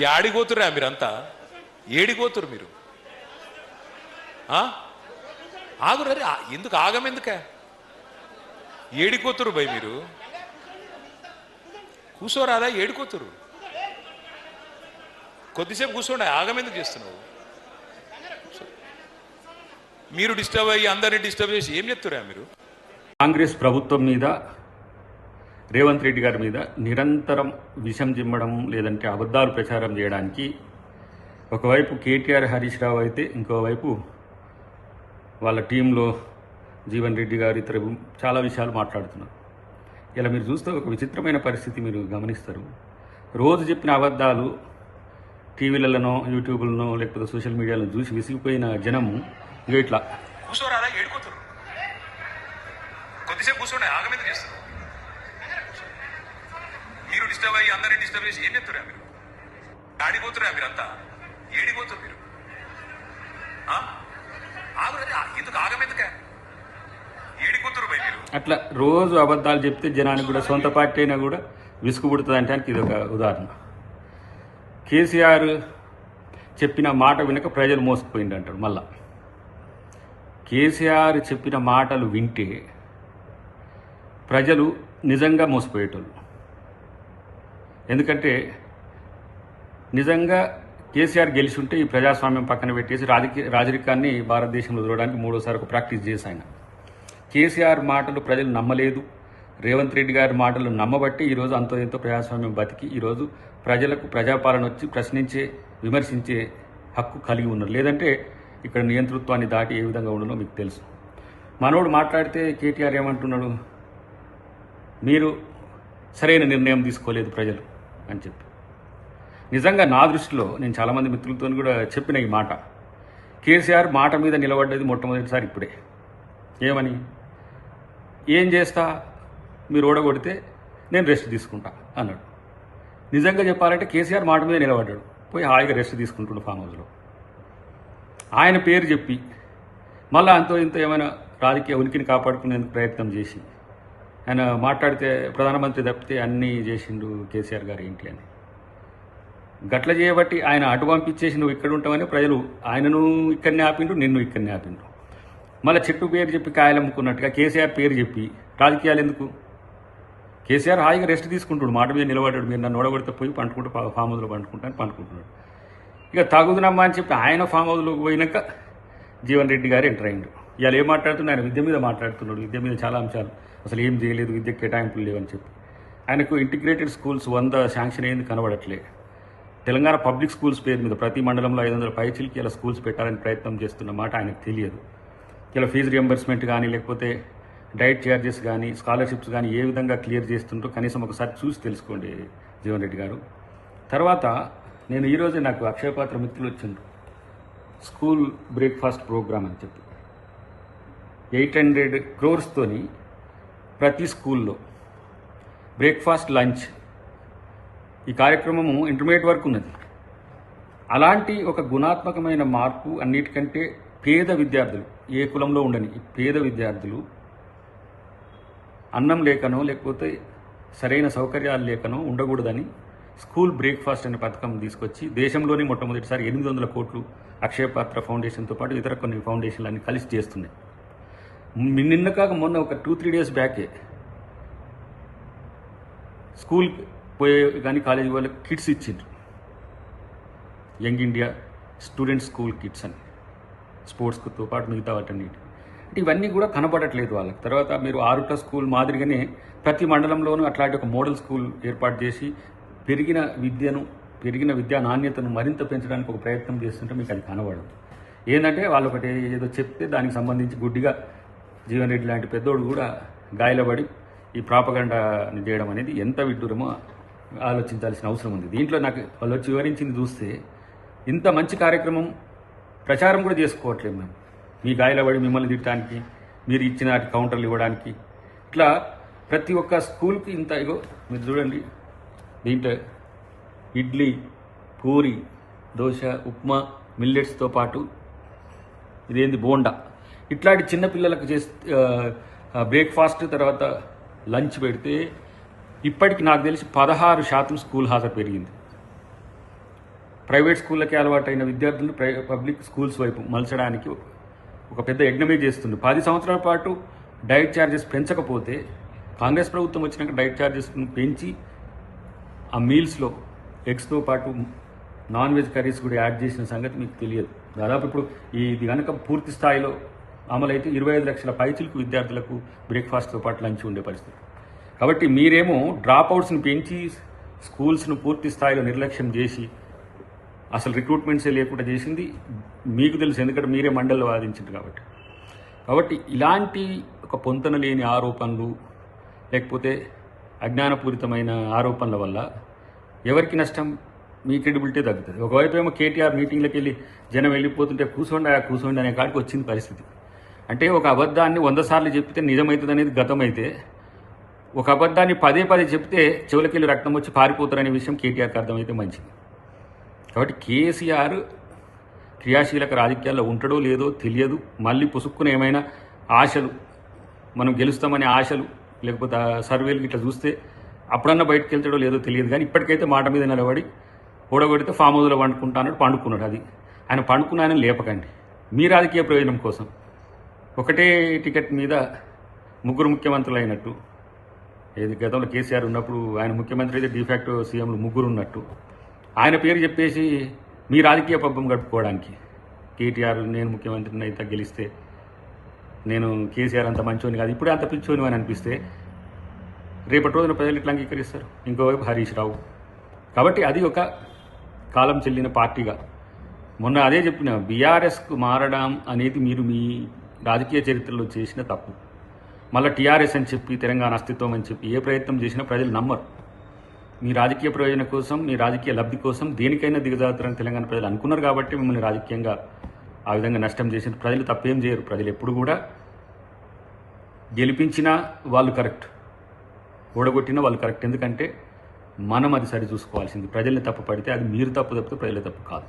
యాడిపోతుర్రా మీరంతా? ఏడిపోతురు మీరు? ఆగురే, ఎందుకు ఆగమెందుక? ఏడిపోతురు భయ్ మీరు? కూర్చోరాదా? ఏడిపోతురు. కొద్దిసేపు కూర్చోండి, ఆగమెందుకు చేస్తున్నావు? మీరు డిస్టర్బ్ అయ్యి అందరినీ డిస్టర్బ్ చేసి ఏం చెప్తురా మీరు? కాంగ్రెస్ ప్రభుత్వం మీద, రేవంత్ రెడ్డి గారి మీద నిరంతరం విషం జిమ్మడం, లేదంటే అబద్ధాలు ప్రచారం చేయడానికి ఒకవైపు కేటీఆర్, హరీష్ రావు అయితే ఇంకోవైపు వాళ్ళ టీంలో జీవన్ రెడ్డి గారు ఇతర చాలా విషయాలు మాట్లాడుతున్నారు. ఇలా మీరు చూస్తే ఒక విచిత్రమైన పరిస్థితి మీరు గమనిస్తారు. రోజు చెప్పిన అబద్ధాలు టీవీలలోనో, యూట్యూబ్లనో, లేకపోతే సోషల్ మీడియాలో చూసి విసిగిపోయిన జనము ఇట్లా కూర్చోరాదా? ఏడుకోతురు. కొద్దిసేపు కూర్చోండి, ఆగమెందుకు చేస్తారు? మీరు డిస్టర్బ్ అయ్యి అందరినీ డిస్టర్బ్ చేసి ఏం చెప్తురా మీరు? ఆడిపోతురా మీరంతా? ఏడిపోతురు మీరు? ఎందుకు ఆగమెందుక? ఏడిపోతురు భయ్ మీరు? అట్లా రోజు అబద్ధాలు చెప్తే జనానికి కూడా, సొంత పార్టీ అయినా కూడా విసుగు పుడుతుంది అంటే ఇది ఒక ఉదాహరణ. కేసీఆర్ చెప్పిన మాట వినక ప్రజలు మోసపోయింది అంటాడు. మళ్ళా కేసీఆర్ చెప్పిన మాటలు వింటే ప్రజలు నిజంగా మోసపోయేటోళ్ళు. ఎందుకంటే నిజంగా కేసీఆర్ గెలిచి ఉంటే ఈ ప్రజాస్వామ్యం పక్కన పెట్టేసి రాజరికాన్ని భారతదేశంలో చూడడానికి మూడోసారి ఒక ప్రాక్టీస్ చేసి ఆయన కేసీఆర్ మాటలు ప్రజలు నమ్మలేదు. రేవంత్ రెడ్డి గారి మాటలు నమ్మబట్టి ఈరోజు అంతో ఎంతో ప్రజాస్వామ్యం బతికి ఈరోజు ప్రజలకు ప్రజాపాలన వచ్చి ప్రశ్నించే, విమర్శించే హక్కు కలిగి ఉన్నారు. లేదంటే ఇక్కడ నియంతృత్వాన్ని దాటి ఏ విధంగా ఉండనో మీకు తెలుసు. మనోడు మాట్లాడితే కేటీఆర్ ఏమంటున్నాడు? మీరు సరైన నిర్ణయం తీసుకోలేదు ప్రజలు అని చెప్పి. నిజంగా నా దృష్టిలో నేను చాలామంది మిత్రులతో కూడా చెప్పిన ఈ మాట, కేసీఆర్ మాట మీద నిలబడ్డది మొట్టమొదటిసారి ఇప్పుడే. ఏమని? ఏం చేస్తా, మీరు ఓడగొడితే నేను రెస్ట్ తీసుకుంటా అన్నాడు. నిజంగా చెప్పాలంటే కేసీఆర్ మాట మీద నిలబడ్డాడు, పోయి హాయిగా రెస్ట్ తీసుకుంటుండు ఫామ్ హౌస్లో. ఆయన పేరు చెప్పి మళ్ళీ అంతో ఇంత ఏమైనా రాజకీయ ఉనికిని కాపాడుకునేందుకు ప్రయత్నం చేసి ఆయన మాట్లాడితే ప్రధానమంత్రి తప్పితే అన్నీ చేసిండు కేసీఆర్ గారు ఏంటి అని గట్ల చేయబట్టి ఆయన అటు పంపించేసి నువ్వు ఇక్కడ ఉంటావని ప్రజలు ఆయనను ఇక్కడనే ఆపిండు, నిన్ను ఇక్కడనే ఆపిండు. మళ్ళీ చెట్టు పేరు చెప్పి కాయలు అమ్ముకున్నట్టుగా కేసీఆర్ పేరు చెప్పి రాజకీయాలు ఎందుకు? కేసీఆర్ హాయిగా రెస్ట్ తీసుకుంటాడు, మాట మీద నిలబడ్డాడు. మీరు నన్ను ఓడగొడితే పోయి పండుకుంటూ ఫామ్ హౌస్లో పండుకుంటున్నాడు. ఇక తాగుతున్నామా అని చెప్పి ఆయన ఫామ్ హౌస్లోకి పోయినాక జీవన్ రెడ్డి గారు ఎంటర్ అయ్యిండు. ఇవాళ ఏం మాట్లాడుతున్నాడు? ఆయన విద్య మీద మాట్లాడుతున్నాడు. విద్య మీద చాలా అంశాలు, అసలు ఏం చేయలేదు, విద్య కేటాయింపులు లేవని చెప్పి. ఆయనకు ఇంటిగ్రేటెడ్ స్కూల్స్ 100 శాంక్షన్ అయింది, కనబడట్లే. తెలంగాణ పబ్లిక్ స్కూల్స్ పేరు మీద ప్రతి మండలంలో 500 పైచిలకి ఇలా స్కూల్స్ పెట్టాలని ప్రయత్నం చేస్తున్న మాట ఆయనకు తెలియదు. ఇలా ఫీజు రియంబర్స్మెంట్ కానీ, లేకపోతే డైట్ ఛార్జెస్ కానీ, స్కాలర్షిప్స్ కానీ ఏ విధంగా క్లియర్ చేస్తుంటో కనీసం ఒకసారి చూసి తెలుసుకోండి జీవన్ రెడ్డి గారు. తర్వాత నేను ఈరోజే నాకు అక్షయపాత్ర మిత్రులు వచ్చిండ్రు, స్కూల్ బ్రేక్ఫాస్ట్ ప్రోగ్రామ్ అని చెప్పి 800 crores ప్రతి స్కూల్లో బ్రేక్ఫాస్ట్, లంచ్, ఈ కార్యక్రమము ఇంటర్మీడియట్ వరకు ఉన్నది. అలాంటి ఒక గుణాత్మకమైన మార్పు అన్నిటికంటే పేద విద్యార్థులు, ఏ కులంలో ఉండని పేద విద్యార్థులు అన్నం లేకనో లేకపోతే సరైన సౌకర్యాలు లేకనో ఉండకూడదని స్కూల్ బ్రేక్ఫాస్ట్ అనే పథకం తీసుకొచ్చి దేశంలోనే మొట్టమొదటిసారి 800 కోట్లు అక్షయపాత్ర ఫౌండేషన్తో పాటు ఇతర కొన్ని ఫౌండేషన్లన్నీ కలిసి చేస్తున్నాయి. నిన్న కాక మొన్న ఒక 2-3 days బ్యాకే స్కూల్ పోయే కానీ కాలేజీ వాళ్ళకి కిట్స్ ఇచ్చిండ్రు, young India student school kits అని, స్పోర్ట్స్తో పాటు మిగతా వాటన్నిటి. అంటే ఇవన్నీ కూడా కనబడట్లేదు వాళ్ళకి. తర్వాత మీరు ఆరుట స్కూల్ మాదిరిగానే ప్రతి మండలంలోనూ అట్లాంటి ఒక మోడల్ స్కూల్ ఏర్పాటు చేసి పెరిగిన విద్యా నాణ్యతను మరింత పెంచడానికి ఒక ప్రయత్నం చేస్తుంటే మీకు అది కనబడదు. ఏంటంటే వాళ్ళు ఒకటి ఏదో చెప్తే దానికి సంబంధించి గుడ్డిగా జీవన్ రెడ్డి లాంటి పెద్దోడు కూడా గాయలబడి ఈ ప్రాపగండాని చేయడం అనేది ఎంత విడ్డూరమో ఆలోచించాల్సిన అవసరం ఉంది. దీంట్లో నాకు వాళ్ళు వచ్చి వివరించింది చూస్తే ఇంత మంచి కార్యక్రమం ప్రచారం కూడా చేసుకోవట్లేదు మేము. మీ గాయలబడి మిమ్మల్ని తిట్టడానికి, మీరు ఇచ్చిన కౌంటర్లు ఇవ్వడానికి, ఇట్లా ప్రతి ఒక్క స్కూల్కి ఇంత ఇగో మీరు చూడండి. దీంట్లో ఇడ్లీ, పూరి, దోశ, ఉప్మా, మిల్లెట్స్తో పాటు ఇదేంది బోండా, ఇట్లాంటి చిన్నపిల్లలకు బ్రేక్ఫాస్ట్ తర్వాత లంచ్ పెడితే ఇప్పటికి నాకు తెలిసి 16% స్కూల్ హాజరు పెరిగింది. ప్రైవేట్ స్కూళ్ళకి అలవాటైన విద్యార్థులు పబ్లిక్ స్కూల్స్ వైపు మలచడానికి ఒక పెద్ద యజ్ఞమే చేస్తుంది. 10 సంవత్సరాల పాటు డైట్ ఛార్జెస్ పెంచకపోతే కాంగ్రెస్ ప్రభుత్వం వచ్చినాక డైట్ ఛార్జెస్ను పెంచి ఆ మీల్స్లో ఎగ్స్తో పాటు నాన్ వెజ్ కర్రీస్ కూడా యాడ్ చేసిన సంగతి మీకు తెలియదు. దాదాపు ఇప్పుడు ఇది కనుక పూర్తి స్థాయిలో అమలైతే 25 లక్షల పైచిలకు విద్యార్థులకు బ్రేక్ఫాస్ట్తో పాటు లంచ్ ఉండే పరిస్థితి. కాబట్టి మీరేమో డ్రాప్ అవుట్స్ని పెంచి స్కూల్స్ను పూర్తి స్థాయిలో నిర్లక్ష్యం చేసి అసలు రిక్రూట్మెంట్సే లేకుండా చేసింది మీకు తెలుసు, ఎందుకంటే మీరే మండలిలో వాదించారు కాబట్టి ఇలాంటి ఒక పొంతన లేని ఆరోపణలు లేకపోతే అజ్ఞానపూరితమైన ఆరోపణల వల్ల ఎవరికి నష్టం? మీ క్రెడిబిలిటీ తగ్గుతుంది. ఒకవైపు ఏమో కేటీఆర్ మీటింగ్లకు వెళ్ళి జనం వెళ్ళిపోతుంటే కూర్చోండి అనే కాడికి వచ్చింది పరిస్థితి. అంటే ఒక అబద్ధాన్ని 100 సార్లు చెప్తే నిజమవుతుంది అనేది గతం అయితే, ఒక అబద్ధాన్ని పదే చెప్తే చెవులకెళ్ళి రక్తం వచ్చి పారిపోతారనే విషయం కేటీఆర్కి అర్థమైతే మంచిది. కాబట్టి కేసీఆర్ క్రియాశీలక రాజకీయాల్లో ఉంటాడో లేదో తెలియదు. మళ్ళీ పుసుక్కుని ఏమైనా ఆశలు, మనం గెలుస్తామనే ఆశలు లేకపోతే సర్వేలు ఇట్లా చూస్తే అప్పుడన్నా బయటకు వెళ్తాడో లేదో తెలియదు. కానీ ఇప్పటికైతే మాట మీద నిలబడి ఓడగొడితే ఫామ్ హౌస్లో పండుకున్నాడు. అది ఆయన పండుకున్నానని లేపకండి. మీ రాజకీయ ప్రయోజనం కోసం ఒకటే టికెట్ మీద 3 ముఖ్యమంత్రులు అయినట్టు, ఏది గతంలో కేసీఆర్ ఉన్నప్పుడు ఆయన ముఖ్యమంత్రి అయితే డిఫాక్టో సీఎంలు 3 ఉన్నట్టు ఆయన పేరు చెప్పేసి మీ రాజకీయ పబ్బం గడుపుకోవడానికి కేటీఆర్ నేను ముఖ్యమంత్రిని అయితే గెలిస్తే నేను కేసీఆర్ అంత మంచోని కాదు ఇప్పుడే అంత పిచ్చోని అని అనిపిస్తే రేపటి రోజున ప్రజలు ఇట్లా అంగీకరిస్తారు. ఇంకోవైపు హరీష్ రావు. కాబట్టి అది ఒక కాలం చెల్లిన పార్టీగా మొన్న అదే చెప్పిన బీఆర్ఎస్కు మారడం అనేది మీరు మీ రాజకీయ చరిత్రలో చేసిన తప్పు. మళ్ళీ టీఆర్ఎస్ అని చెప్పి తెలంగాణ అస్తిత్వం అని చెప్పి ఏ ప్రయత్నం చేసినా ప్రజలు నమ్మరు. మీ రాజకీయ ప్రయోజనం కోసం మీ రాజకీయ లబ్ధి కోసం దేనికైనా దిగజారుతారని తెలంగాణ ప్రజలు అనుకున్నారు కాబట్టి మిమ్మల్ని రాజకీయంగా ఆ విధంగా నష్టం చేసిన ప్రజలు తప్పేం చేయరు. ప్రజలు ఎప్పుడు కూడా గెలిపించినా వాళ్ళు కరెక్ట్, ఓడగొట్టినా వాళ్ళు కరెక్ట్. ఎందుకంటే మనం అది సరి చూసుకోవాల్సింది. ప్రజల్ని తప్పు పడితే అది మీరు తప్పు తప్పితే ప్రజల తప్పు కాదు.